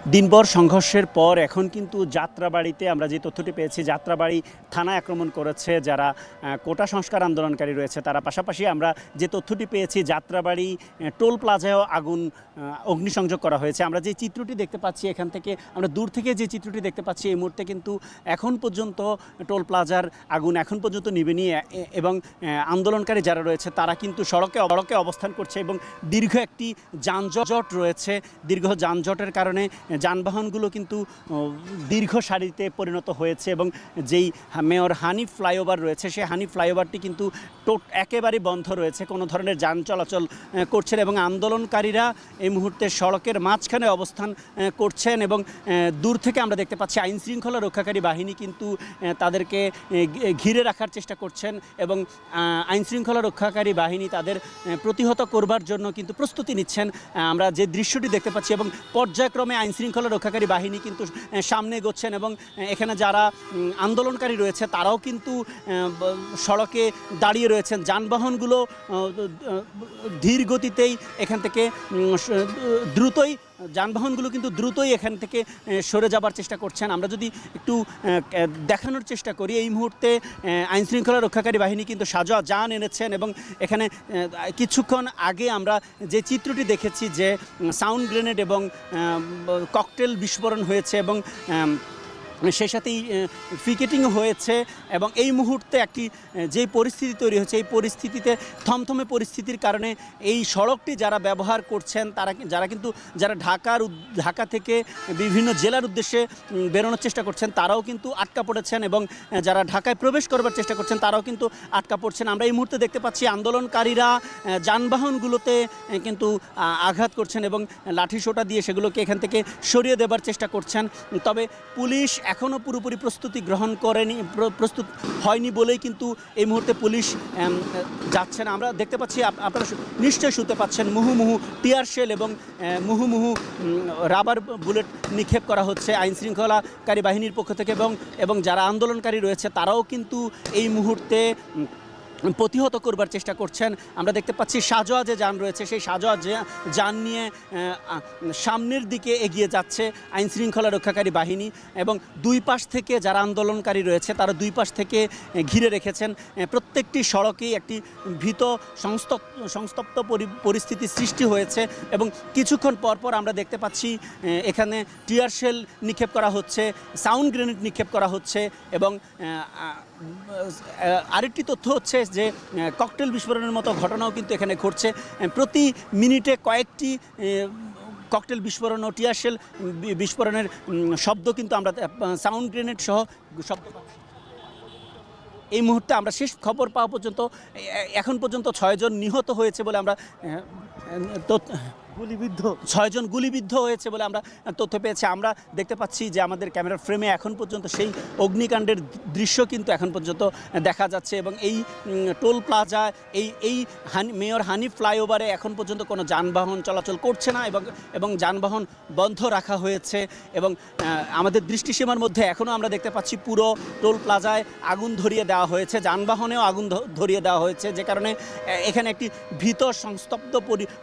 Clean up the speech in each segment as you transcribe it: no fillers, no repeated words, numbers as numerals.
দিনভর সংঘর্ষের পর এখন কিন্তু যাত্রাবাড়িতে আমরা যে তথ্যটি পেয়েছি, যাত্রাবাড়ি থানায় আক্রমণ করেছে যারা কোটা সংস্কার আন্দোলনকারী রয়েছে তারা। পাশাপাশি আমরা যে তথ্যটি পেয়েছি, যাত্রাবাড়ি টোল প্লাজায়ও আগুন অগ্নিসংযোগ করা হয়েছে। আমরা যে চিত্রটি দেখতে পাচ্ছি এখান থেকে, আমরা দূর থেকে যে চিত্রটি দেখতে পাচ্ছি, এই মুহূর্তে কিন্তু এখন পর্যন্ত টোল প্লাজার আগুন এখন পর্যন্ত নিভেনি এবং আন্দোলনকারী যারা রয়েছে তারা কিন্তু সড়কে অবস্থান করছে এবং দীর্ঘ একটি যানজট রয়েছে। দীর্ঘ যানজটের কারণে যানবাহনগুলো কিন্তু দীর্ঘ সারিতে পরিণত হয়েছে এবং যেই মেয়র হানিফ ফ্লাইওভার রয়েছে সেই হানিফ ফ্লাইওভারটি কিন্তু একেবারেই বন্ধ রয়েছে, কোনো ধরনের যান চলাচল করছেন এবং আন্দোলনকারীরা এই মুহূর্তে সড়কের মাঝখানে অবস্থান করছেন এবং দূর থেকে আমরা দেখতে পাচ্ছি আইনশৃঙ্খলা রক্ষাকারী বাহিনী কিন্তু তাদেরকে ঘিরে রাখার চেষ্টা করছেন এবং আইনশৃঙ্খলা রক্ষাকারী বাহিনী তাদের প্রতিহত করবার জন্য কিন্তু প্রস্তুতি নিচ্ছেন। আমরা যে দৃশ্যটি দেখতে পাচ্ছি এবং পর্যায়ক্রমে আইনশৃঙ্খলা রক্ষাকারী বাহিনী কিন্তু সামনে এগোচ্ছেন এবং এখানে যারা আন্দোলনকারী রয়েছে তারাও কিন্তু সড়কে দাঁড়িয়ে রয়েছেন। যানবাহনগুলো ধীর গতিতেই এখান থেকে যানবাহনগুলো কিন্তু দ্রুতই এখান থেকে সরে যাবার চেষ্টা করছেন। আমরা যদি একটু দেখানোর চেষ্টা করি, এই মুহূর্তে আইনশৃঙ্খলা রক্ষাকারী বাহিনী কিন্তু সাজোয়া যান এনেছেন এবং এখানে কিছুক্ষণ আগে আমরা যে চিত্রটি দেখেছি যে সাউন্ড গ্রেনেড এবং ককটেল বিস্ফোরণ হয়েছে এবং সেই সাথেই পিকেটিংও হয়েছে এবং এই মুহূর্তে একটি যে পরিস্থিতি তৈরি হয়েছে, এই পরিস্থিতিতে থমথমে পরিস্থিতির কারণে এই সড়কটি যারা ব্যবহার করছেন যারা ঢাকা থেকে বিভিন্ন জেলার উদ্দেশ্যে বেরোনোর চেষ্টা করছেন তারাও কিন্তু আটকা পড়েছেন এবং যারা ঢাকায় প্রবেশ করবার চেষ্টা করছেন তারাও কিন্তু আটকা পড়ছেন। আমরা এই মুহূর্তে দেখতে পাচ্ছি আন্দোলনকারীরা যানবাহনগুলোতে কিন্তু আঘাত করছেন এবং লাঠিসোঁটা দিয়ে সেগুলোকে এখান থেকে সরিয়ে দেবার চেষ্টা করছেন। তবে পুলিশ এখনও পুরোপুরি প্রস্তুত হয়নি বলেই কিন্তু এই মুহূর্তে পুলিশ যাচ্ছে না। আমরা দেখতে পাচ্ছি, আপনারা নিশ্চয়ই শুনতে পাচ্ছেন, মুহুমুহু টিয়ার শেল এবং মুহুমুহু রাবার বুলেট নিক্ষেপ করা হচ্ছে আইনশৃঙ্খলাকারী বাহিনীর পক্ষ থেকে এবং যারা আন্দোলনকারী রয়েছে তারাও কিন্তু এই মুহূর্তে প্রতিহত করবার চেষ্টা করছেন। আমরা দেখতে পাচ্ছি সাজোয়া যে যান রয়েছে সেই সাজোয়া যান নিয়ে সামনের দিকে এগিয়ে যাচ্ছে আইনশৃঙ্খলা রক্ষাকারী বাহিনী এবং দুই পাশ থেকে যারা আন্দোলনকারী রয়েছে তারা দুই পাশ থেকে ঘিরে রেখেছেন। প্রত্যেকটি সড়কেই একটি ভীত সংস্তব্ধ পরিস্থিতি সৃষ্টি হয়েছে এবং কিছুক্ষণ পরপর আমরা দেখতে পাচ্ছি এখানে টিয়ার শেল নিক্ষেপ করা হচ্ছে, সাউন্ড গ্রেনেড নিক্ষেপ করা হচ্ছে এবং আরেকটি তথ্য হচ্ছে যে ককটেল বিস্ফোরণের মতো ঘটনাও কিন্তু এখানে ঘটছে। প্রতি মিনিটে কয়েকটি ককটেল বিস্ফোরণ ও টিয়ারশেল বিস্ফোরণের শব্দ কিন্তু আমরা সাউন্ড গ্রেনেড সহ শব্দ পাচ্ছি। এই মুহূর্তে আমরা শেষ খবর পাওয়া পর্যন্ত এখন পর্যন্ত 6 জন নিহত হয়েছে বলে আমরা 6 জন গুলিবিদ্ধ হয়েছে বলে আমরা তথ্য পেয়েছি। আমরা দেখতে পাচ্ছি যে আমাদের ক্যামেরার ফ্রেমে এখন পর্যন্ত সেই অগ্নিকাণ্ডের দৃশ্য কিন্তু এখন পর্যন্ত দেখা যাচ্ছে এবং এই টোল প্লাজা এই মেয়র হানিফ ফ্লাইওভারে এখন পর্যন্ত কোনো যানবাহন চলাচল করছে না এবং যানবাহন বন্ধ রাখা হয়েছে এবং আমাদের দৃষ্টিসীমার মধ্যে এখনও আমরা দেখতে পাচ্ছি পুরো টোল প্লাজায় আগুন ধরিয়ে দেওয়া হয়েছে, যানবাহনেও আগুন ধরিয়ে দেওয়া হয়েছে, যে কারণে এখানে একটি ভীত সংস্তব্ধ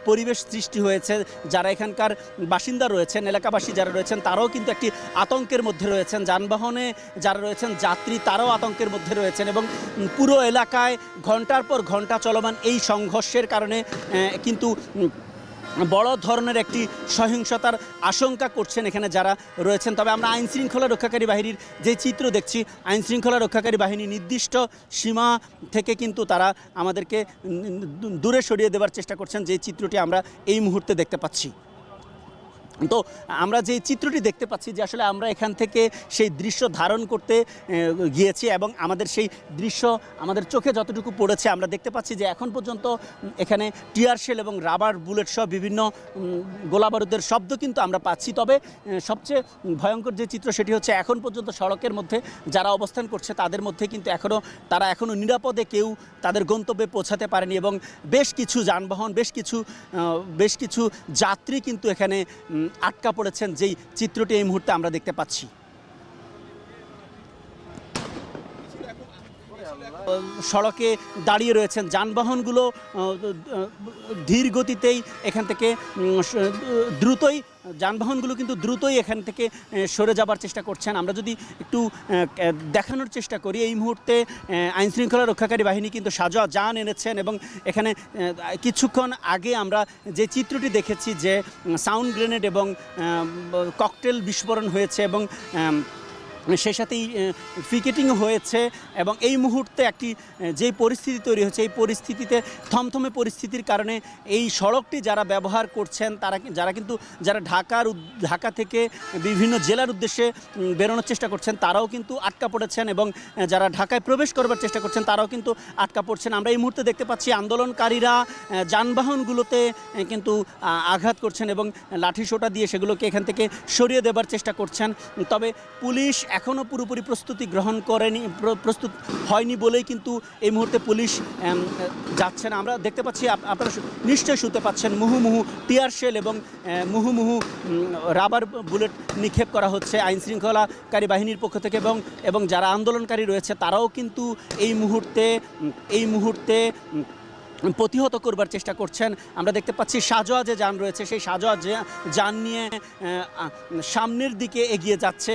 পরিবেশ সৃষ্টি হয়েছে। যারা এখানকার বাসিন্দা রয়েছেন, এলাকাবাসী যারা রয়েছেন তারাও কিন্তু একটি আতঙ্কের মধ্যে রয়েছেন, যানবাহনে যারা রয়েছেন যাত্রী তারাও আতঙ্কের মধ্যে রয়েছেন এবং পুরো এলাকায় ঘন্টার পর ঘন্টা চলমান এই সংঘর্ষের কারণে কিন্তু বড় ধরনের একটি সহিংসতার আশঙ্কা করছেন এখানে যারা রয়েছেন। তবে আমরা আইনশৃঙ্খলা রক্ষাকারী বাহিনীর যে চিত্র দেখছি, আইনশৃঙ্খলা রক্ষাকারী বাহিনী নির্দিষ্ট সীমা থেকে কিন্তু তারা আমাদেরকে দূরে সরিয়ে দেওয়ার চেষ্টা করছেন, যে চিত্রটি আমরা এই মুহূর্তে দেখতে পাচ্ছি। তো আমরা যে চিত্রটি দেখতে পাচ্ছি যে আসলে আমরা এখান থেকে সেই দৃশ্য ধারণ করতে গিয়েছি এবং আমাদের সেই দৃশ্য আমাদের চোখে যতটুকু পড়েছে আমরা দেখতে পাচ্ছি যে এখন পর্যন্ত এখানে টিয়ার শেল এবং রাবার বুলেট সহ বিভিন্ন গোলাবারুদের শব্দ কিন্তু আমরা পাচ্ছি। তবে সবচেয়ে ভয়ঙ্কর যে চিত্র সেটি হচ্ছে এখন পর্যন্ত সড়কের মধ্যে যারা অবস্থান করছে তাদের মধ্যে কিন্তু তারা এখনও নিরাপদে কেউ তাদের গন্তব্যে পৌঁছাতে পারেনি এবং বেশ কিছু যানবাহন বেশ কিছু যাত্রী কিন্তু এখানে আটকা পড়েছেন, যেই চিত্রটি এই মুহূর্তে আমরা দেখতে পাচ্ছি। সড়কে দাঁড়িয়ে রয়েছেন, যানবাহনগুলো ধীর গতিতেই এখান থেকে দ্রুতই যানবাহনগুলো কিন্তু দ্রুতই এখান থেকে সরে যাবার চেষ্টা করছেন। আমরা যদি একটু দেখানোর চেষ্টা করি, এই মুহূর্তে আইনশৃঙ্খলা রক্ষাকারী বাহিনী কিন্তু সাজোয়া যান এনেছেন এবং এখানে কিছুক্ষণ আগে আমরা যে চিত্রটি দেখেছি যে সাউন্ড গ্রেনেড এবং ককটেল বিস্ফোরণ হয়েছে এবং সেই সাথেই পিকেটিংও হয়েছে এবং এই মুহূর্তে একটি যে পরিস্থিতি তৈরি হয়েছে, এই পরিস্থিতিতে থমথমে পরিস্থিতির কারণে এই সড়কটি যারা ব্যবহার করছেন যারা ঢাকা থেকে বিভিন্ন জেলার উদ্দেশ্যে বেরোনোর চেষ্টা করছেন তারাও কিন্তু আটকা পড়েছেন এবং যারা ঢাকায় প্রবেশ করবার চেষ্টা করছেন তারাও কিন্তু আটকা পড়ছেন। আমরা এই মুহূর্তে দেখতে পাচ্ছি আন্দোলনকারীরা যানবাহনগুলোতে কিন্তু আঘাত করছেন এবং লাঠিসোঁটা দিয়ে সেগুলোকে এখান থেকে সরিয়ে দেবার চেষ্টা করছেন। তবে পুলিশ এখনও পুরোপুরি প্রস্তুত হয়নি বলেই কিন্তু এই মুহূর্তে পুলিশ যাচ্ছে না। আমরা দেখতে পাচ্ছি, আপনারা নিশ্চয়ই শুনতে পাচ্ছেন, মুহুমুহু টিয়ার শেল এবং মুহুমুহু রাবার বুলেট নিক্ষেপ করা হচ্ছে আইনশৃঙ্খলাকারী বাহিনীর পক্ষ থেকে এবং যারা আন্দোলনকারী রয়েছে তারাও কিন্তু এই মুহূর্তে প্রতিহত করবার চেষ্টা করছেন। আমরা দেখতে পাচ্ছি সাজোয়া যে যান রয়েছে সেই সাজোয়া যান নিয়ে সামনের দিকে এগিয়ে যাচ্ছে।